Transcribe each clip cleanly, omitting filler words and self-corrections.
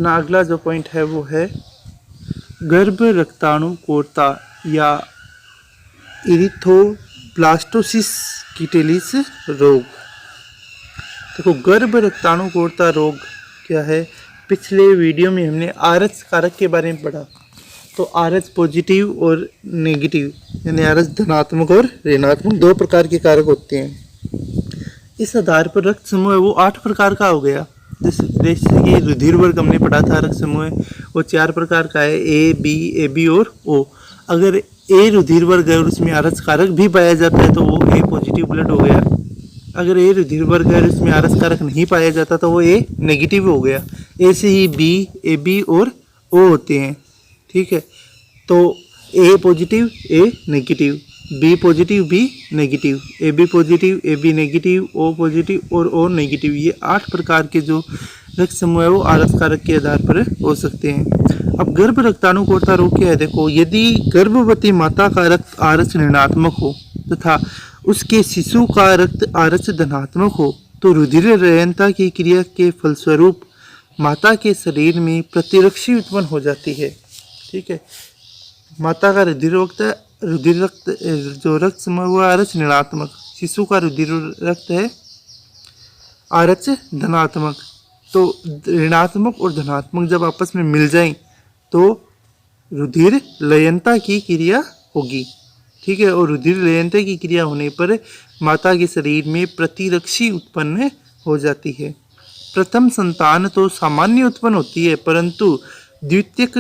अपना अगला जो पॉइंट है वो है गर्भ रक्ताणु कोरता या इरिथ्रोब्लास्टोसिस किटेलिस रोग। देखो गर्भ रक्ताणु कोरता रोग क्या है, पिछले वीडियो में हमने आरएच कारक के बारे में पढ़ा। तो आरएच पॉजिटिव और नेगेटिव यानी आरएच धनात्मक और ऋणात्मक दो प्रकार के कारक होते हैं। इस आधार पर रक्त समूह है वो 8 प्रकार का हो गया। जैसे कि रुधिर वर्ग हमने पढ़ा था, रक्त समूह वो 4 प्रकार का है, ए बी और ओ। अगर ए रुधिर वर्ग है और उसमें आरएच कारक भी पाया जाता है तो वो ए पॉजिटिव ब्लड हो गया। अगर ए रुधिर वर्ग है और उसमें आरएच कारक नहीं पाया जाता तो वो ए नेगेटिव हो गया। ऐसे ही बी, ए बी और ओ होते हैं। ठीक है, तो A positive, A negative, B positive, B negative, A B positive, A B negative, O positive और ओ नेगेटिव। ये 8 प्रकार के जो रक्त समूह है वो आरएच कारक के आधार पर हो सकते हैं। अब गर्भ रक्ताणु कोरता रोग क्या है, देखो यदि गर्भवती माता का रक्त आरएच ऋणात्मक हो तथा उसके शिशु का रक्त आरएच धनात्मक हो तो रुधिर लयनता की क्रिया के फलस्वरूप माता के शरीर में प्रतिरक्षी उत्पन्न हो जाती है। ठीक है, माता का रुधिर रक्त जो रक्त समूह वो आरएच ऋणात्मक, शिशु का रुधिर रक्त है आरएच धनात्मक। तो ऋणात्मक और धनात्मक जब आपस में मिल जाएं तो रुधिर लयनता की क्रिया होगी। ठीक है, और रुधिर लयनता की क्रिया होने पर माता के शरीर में प्रतिरक्षी उत्पन्न हो जाती है। प्रथम संतान तो सामान्य उत्पन्न होती है, परंतु द्वितीयक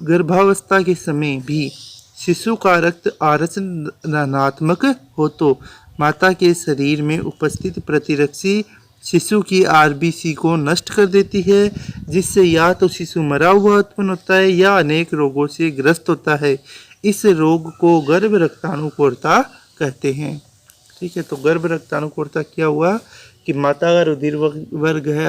गर्भावस्था के समय भी शिशु का रक्त आरएच धनात्मक हो तो माता के शरीर में उपस्थित प्रतिरक्षी शिशु की आरबीसी को नष्ट कर देती है, जिससे या तो शिशु मरा हुआ उत्पन्न होता है या अनेक रोगों से ग्रस्त होता है। इस रोग को गर्भ रक्ताणु कोरता कहते हैं। ठीक है, तो गर्भ रक्ताणु कोरता क्या हुआ कि माता का रुधिर वर्ग है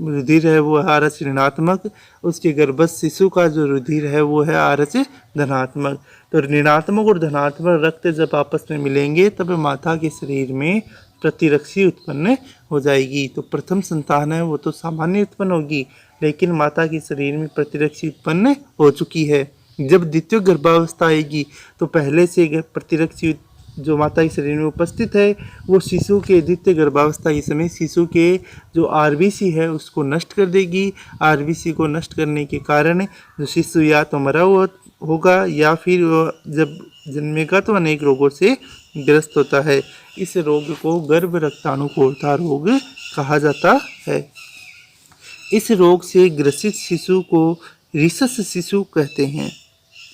रुधिर है वो आरएच ऋणात्मक, उसके गर्भस्थ शिशु का जो रुधिर है वो है आरएच धनात्मक। तो ऋणात्मक और धनात्मक रक्त जब आपस में मिलेंगे तब माता के शरीर में प्रतिरक्षी उत्पन्न हो जाएगी। तो प्रथम संतान है वो तो सामान्य उत्पन्न होगी, लेकिन माता के शरीर में प्रतिरक्षी उत्पन्न हो चुकी है। जब द्वितीय गर्भावस्था आएगी तो पहले से प्रतिरक्षी जो माता के शरीर में उपस्थित है वो शिशु के द्वितीय गर्भावस्था के समय शिशु के जो आरबीसी है उसको नष्ट कर देगी। आरबीसी को नष्ट करने के कारण जो शिशु या तो मरा हुआ होगा या फिर जब जन्मेगा तो अनेक रोगों से ग्रस्त होता है। इस रोग को गर्भ रक्ताणु कोरता रोग कहा जाता है। इस रोग से ग्रसित शिशु को रिसस शिशु कहते हैं।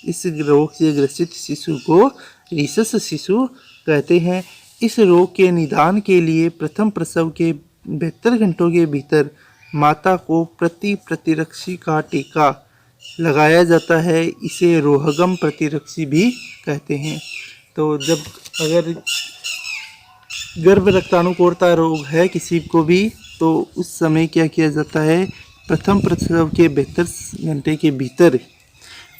इस रोग से ग्रसित शिशु को रिसस शिशु कहते हैं। इस रोग के निदान के लिए प्रथम प्रसव के 72 घंटों के भीतर माता को प्रतिरक्षी का टीका लगाया जाता है। इसे रोहगम प्रतिरक्षी भी कहते हैं। तो जब अगर गर्भ रक्ताणु कोरता रोग है किसी को भी तो उस समय क्या किया जाता है, प्रथम प्रसव के 72 घंटे के भीतर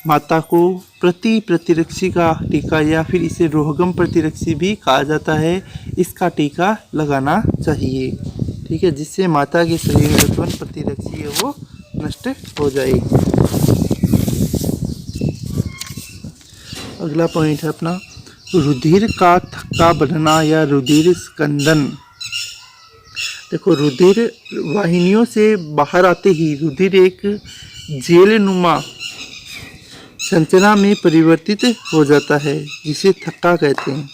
माता को प्रतिरक्षी का टीका या फिर इसे रोहगम प्रतिरक्षी भी कहा जाता है, इसका टीका लगाना चाहिए। ठीक है, जिससे माता के शरीर में उत्पन्न प्रतिरक्षी है वो नष्ट हो जाए। अगला पॉइंट है अपना रुधिर का थक्का बनना या रुधिर स्कंदन। देखो रुधिर वाहिनियों से बाहर आते ही रुधिर एक जेलनुमा संरचना में परिवर्तित हो जाता है जिसे थक्का कहते हैं।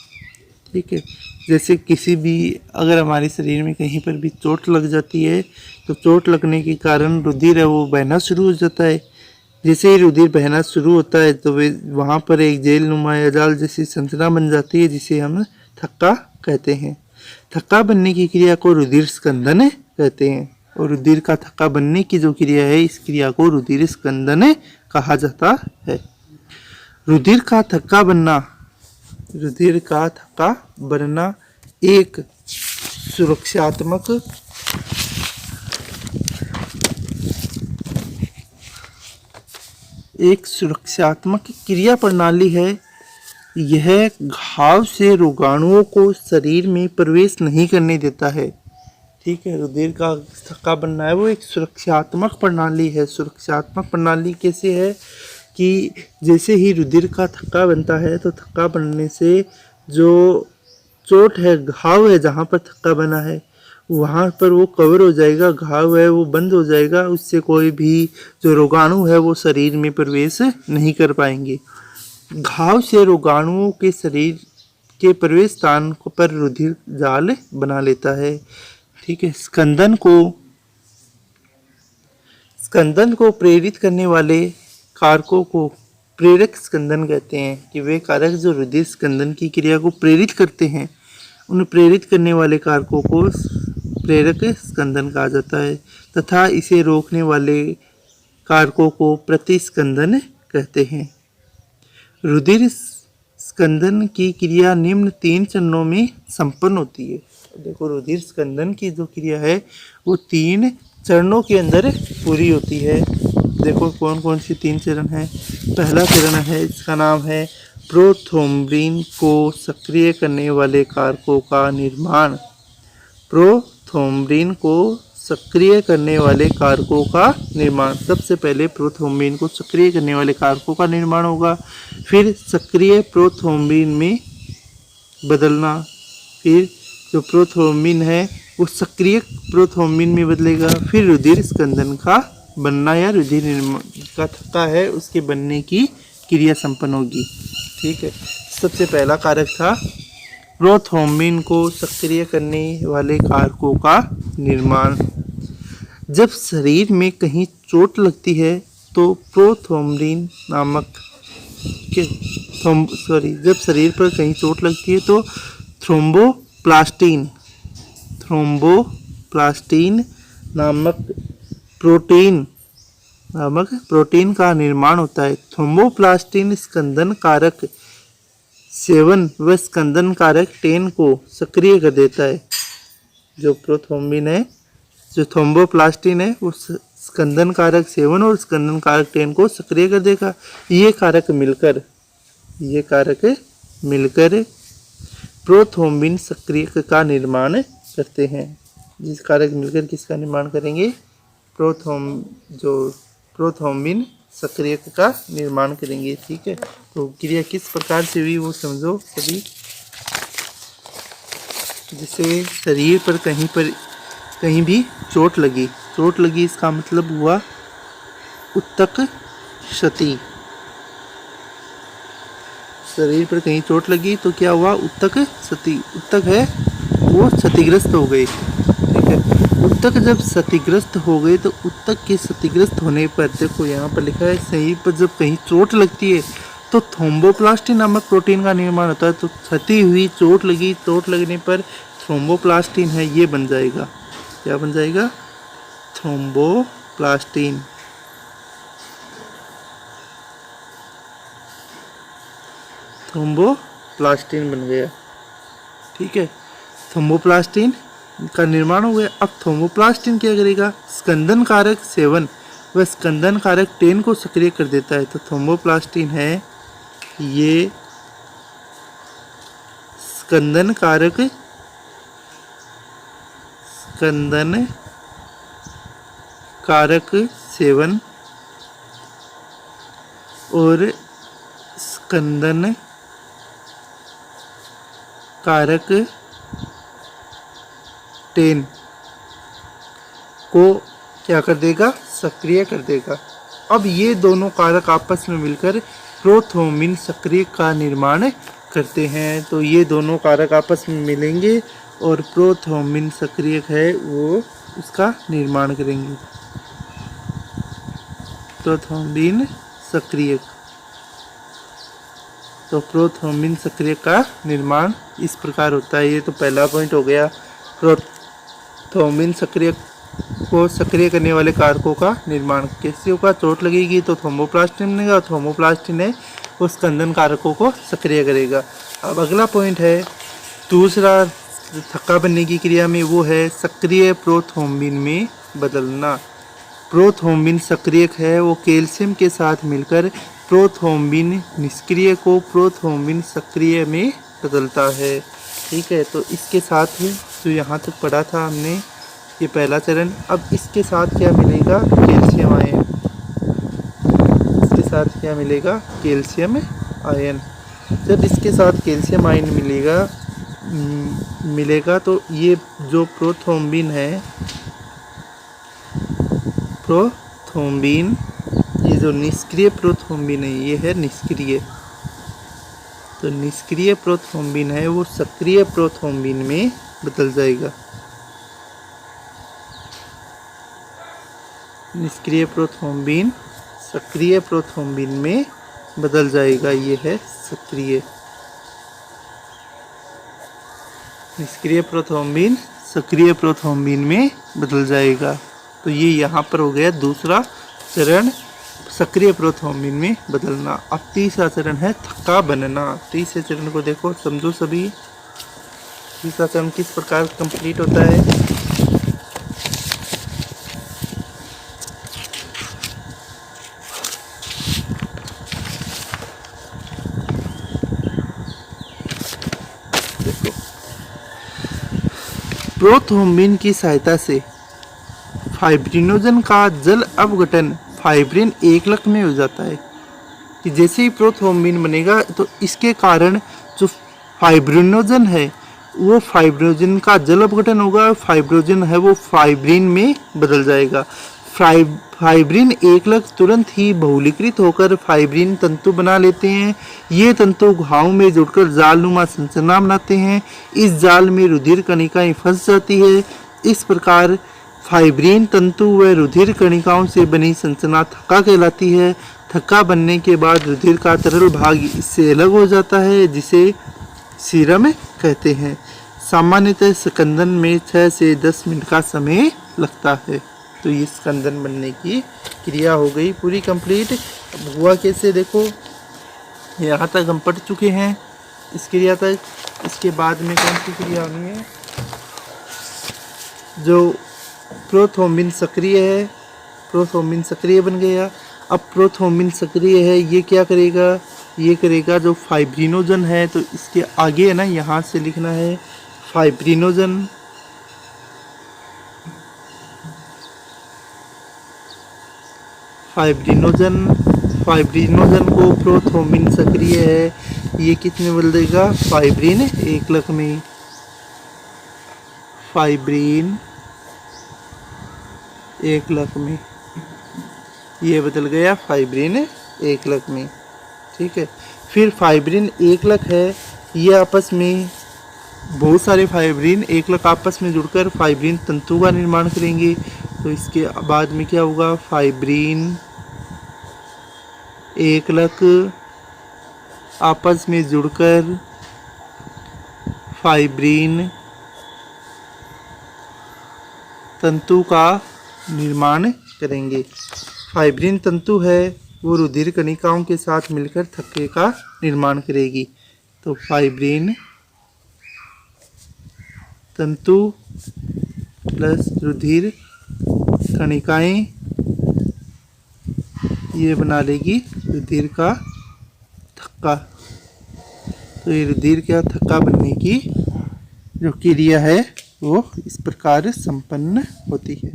ठीक है, जैसे किसी भी अगर हमारे शरीर में कहीं पर भी चोट लग जाती है तो चोट लगने के कारण रुधिर है वो बहना शुरू हो जाता है। जैसे ही रुधिर बहना शुरू होता है तो वे वहाँ पर एक जेलनुमा या जाल जैसी संरचना बन जाती है जिसे हम थक्का कहते हैं। थक्का बनने की क्रिया को रुधिर स्कंदन कहते हैं और रुधिर का थक्का बनने की जो क्रिया है इस क्रिया को रुधिर स्कंदन कहा जाता है। रुधिर का थक्का बनना एक सुरक्षात्मक क्रिया प्रणाली है। यह घाव से रोगाणुओं को शरीर में प्रवेश नहीं करने देता है। ठीक है, रुधिर का थक्का बनना है वो एक सुरक्षात्मक प्रणाली है। सुरक्षात्मक प्रणाली कैसे है कि जैसे ही रुधिर का थक्का बनता है तो थक्का बनने से जो चोट है, घाव है, जहाँ पर थक्का बना है वहाँ पर वो कवर हो जाएगा, घाव है वो बंद हो जाएगा, उससे कोई भी जो रोगाणु है वो शरीर में प्रवेश नहीं कर पाएंगे। घाव से रोगाणुओं के शरीर के प्रवेश स्थान पर रुधिर जाल बना लेता है। ठीक है, स्कंदन को प्रेरित करने वाले कारकों को प्रेरक स्कंदन कहते हैं कि वे कारक जो रुधिर स्कंदन की क्रिया को प्रेरित करते हैं, उन प्रेरित करने वाले कारकों को प्रेरक स्कंदन कहा जाता है तथा इसे रोकने वाले कारकों को प्रतिस्कंदन कहते हैं। रुधिर स्कंदन की क्रिया निम्न 3 चरणों में संपन्न होती है। देखो, रुधिर स्कंदन की जो क्रिया है वो 3 चरणों के अंदर पूरी होती है। देखो कौन कौन सी 3 चरण है। पहला चरण है, इसका नाम है प्रोथ्रोम्बिन को सक्रिय करने वाले कारकों का निर्माण। प्रोथ्रोम्बिन को सक्रिय करने वाले कारकों का निर्माण। सबसे पहले प्रोथ्रोम्बिन को सक्रिय करने वाले कारकों का निर्माण होगा, फिर सक्रिय प्रोथ्रोम्बिन में बदलना, फिर जो प्रोथ्रोम्बिन है वो सक्रिय प्रोथ्रोम्बिन में बदलेगा, फिर रुधिर स्कंदन का बनना या रुधिर निर्माण का थक्का है उसके बनने की क्रिया संपन्न होगी। ठीक है, सबसे पहला कारक था प्रोथ्रोम्बिन को सक्रिय करने वाले कारकों का निर्माण। जब शरीर में कहीं चोट लगती है तो प्रोथ्रोम्बिन नामक जब शरीर पर कहीं चोट लगती है तो थ्रोम्बोप्लास्टिन नामक प्रोटीन का निर्माण होता है। थ्रोम्बोप्लास्टिन स्कंदन कारक 7 व स्कंदन कारक 10 को सक्रिय कर देता है। जो प्रोथ्रोम्बिन है, जो थ्रोम्बोप्लास्टिन है, वो स्कंदन कारक 7 और स्कंदन कारक 10 को सक्रिय कर देगा। ये कारक मिलकर प्रोथ्रोम्बिन सक्रियक का निर्माण करते हैं। जिस कारक मिलकर किसका निर्माण करेंगे? प्रोथ्रोम्बिन सक्रियक का निर्माण करेंगे। ठीक है, तो क्रिया किस प्रकार से हुई वो समझो सभी। जिसे शरीर पर कहीं भी चोट लगी, इसका मतलब हुआ उत्तक क्षति। शरीर पर कहीं चोट लगी तो क्या हुआ? उत्तक क्षति। उत्तक है वो क्षतिग्रस्त हो गए। ठीक है, उत्तक जब क्षतिग्रस्त हो गए तो उत्तक के क्षतिग्रस्त होने पर, देखो यहाँ पर लिखा है, शरीर पर जब कहीं चोट लगती है तो थ्रोम्बोप्लास्टिन नामक प्रोटीन का निर्माण होता है। तो क्षति हुई, चोट लगने पर थ्रोम्बोप्लास्टिन है ये बन जाएगा। क्या बन जाएगा? थ्रोम्बोप्लास्टिन। थ्रोम्बोप्लास्टिन बन गया। ठीक है, थ्रोम्बोप्लास्टिन का निर्माण हो गया। अब थ्रोम्बोप्लास्टिन क्या करेगा? स्कंदन कारक 7 व स्कंदन कारक 10 को सक्रिय कर देता है। तो थ्रोम्बोप्लास्टिन है ये स्कंदन कारक 7 और स्कंदन कारक 10 को क्या कर देगा? सक्रिय कर देगा। अब ये दोनों कारक आपस में मिलकर प्रोथ्रोम्बिन सक्रिय का निर्माण करते हैं। तो ये दोनों कारक आपस में मिलेंगे और प्रोथ्रोम्बिन सक्रियक है वो उसका निर्माण करेंगे। प्रोथ्रोम्बिन सक्रियक, तो प्रोथ्रोम्बिन सक्रियक का निर्माण इस प्रकार होता है। ये तो पहला पॉइंट हो गया, प्रोथ्रोम्बिन सक्रियक को सक्रिय करने वाले कारकों का निर्माण कैसे होगा? चोट लगेगी तो थ्रोम्बोप्लास्टिन बनेगा, और थ्रोम्बोप्लास्टिन है वो स्कंदन कारकों को सक्रिय करेगा। अब अगला पॉइंट है दूसरा थक्का बनने की क्रिया में, वो है सक्रिय प्रोथ्रोम्बिन में बदलना। प्रोथ्रोम्बिन सक्रियक है वो कैल्शियम के साथ मिलकर प्रोथ्रोम्बिन निष्क्रिय को प्रोथ्रोम्बिन सक्रिय में बदलता है। ठीक है, तो इसके साथ जो यहाँ तक पढ़ा था हमने ये पहला चरण। अब इसके साथ क्या मिलेगा? Calcium ion. इसके साथ क्या मिलेगा? Calcium ion. जब इसके साथ कैल्शियम आयन मिलेगा तो ये जो प्रोथ्रोम्बिन है, प्रोथ्रोम्बिन, ये जो निष्क्रिय प्रोथ्रोम्बिन है ये है निष्क्रिय। तो निष्क्रिय प्रोथ्रोम्बिन है वो सक्रिय प्रोथ्रोम्बिन में बदल जाएगा। निष्क्रिय प्रोथ्रोम्बिन सक्रिय प्रोथ्रोम्बिन में बदल जाएगा। ये है सक्रिय। निष्क्रिय प्रोथ्रोम्बिन सक्रिय प्रोथ्रोम्बिन में बदल जाएगा। तो ये यहाँ पर हो गया दूसरा चरण, सक्रिय प्रोथ्रोम्बिन में बदलना। अब तीसरा चरण है थक्का बनना। तीसरे चरण को देखो, समझो सभी। तीसरा चरण किस प्रकार कंप्लीट होता है? देखो, प्रोथ्रोम्बिन की सहायता से फाइब्रिनोजन का जल अपघटन फाइब्रिन एकलक में हो जाता है। कि जैसे ही प्रोथ्रोम्बिन बनेगा तो इसके कारण जो फाइब्रिनोजन है वो फाइब्रिनोजन का जल अपघटन होगा। फाइब्रिनोजन है वो फाइब्रिन में बदल जाएगा। फाइब्रिन एकलक तुरंत ही बहुलीकृत होकर फाइब्रिन तंतु बना लेते हैं। ये तंतु घाव में जुड़कर जालनुमा संरचना बनाते हैं। इस जाल में रुधिर कणिकाएं फंस जाती है। इस प्रकार फाइब्रिन तंतु व रुधिर कणिकाओं से बनी संरचना थक्का कहलाती है। थक्का बनने के बाद रुधिर का तरल भाग इससे अलग हो जाता है, जिसे सीरम कहते हैं। सामान्यतः स्कंदन में 6 से 10 मिनट का समय लगता है। तो ये स्कंदन बनने की क्रिया हो गई पूरी कंप्लीट। अब हुआ कैसे देखो, यहाँ तक हम पढ़ चुके हैं इस क्रिया तक। इसके बाद में कौन सी क्रिया होनी है? जो प्रोथ्रोम्बिन सक्रिय है, प्रोथ्रोम्बिन सक्रिय बन गया। अब प्रोथ्रोम्बिन सक्रिय है, ये क्या करेगा? ये करेगा जो फाइब्रिनोजन है, तो इसके आगे है ना, यहाँ से लिखना है फाइब्रिनोजन। फाइब्रिनोजन, फाइब्रिनोजन को प्रोथ्रोम्बिन सक्रिय है, ये कितने बदल देगा? फाइब्रिन एकलक में। फाइब्रिन एकलक में ये बदल गया फाइब्रिन एकलक में। ठीक है। फिर फाइब्रिन एकलक है, ये आपस में बहुत सारे फाइब्रिन एकलक आपस में जुड़कर फाइब्रिन तंतु का निर्माण करेंगे। तो इसके बाद में क्या होगा? फाइब्रिन एकलक आपस में जुड़कर फाइब्रिन तंतु का निर्माण करेंगे। फाइब्रिन तंतु है वो रुधिर कणिकाओं के साथ मिलकर थक्के का निर्माण करेगी। तो फाइब्रिन तंतु प्लस रुधिर कणिकाएं ये बना लेगी रुधिर का थक्का। तो ये रुधिर का थक्का बनने की जो क्रिया है वो इस प्रकार संपन्न होती है।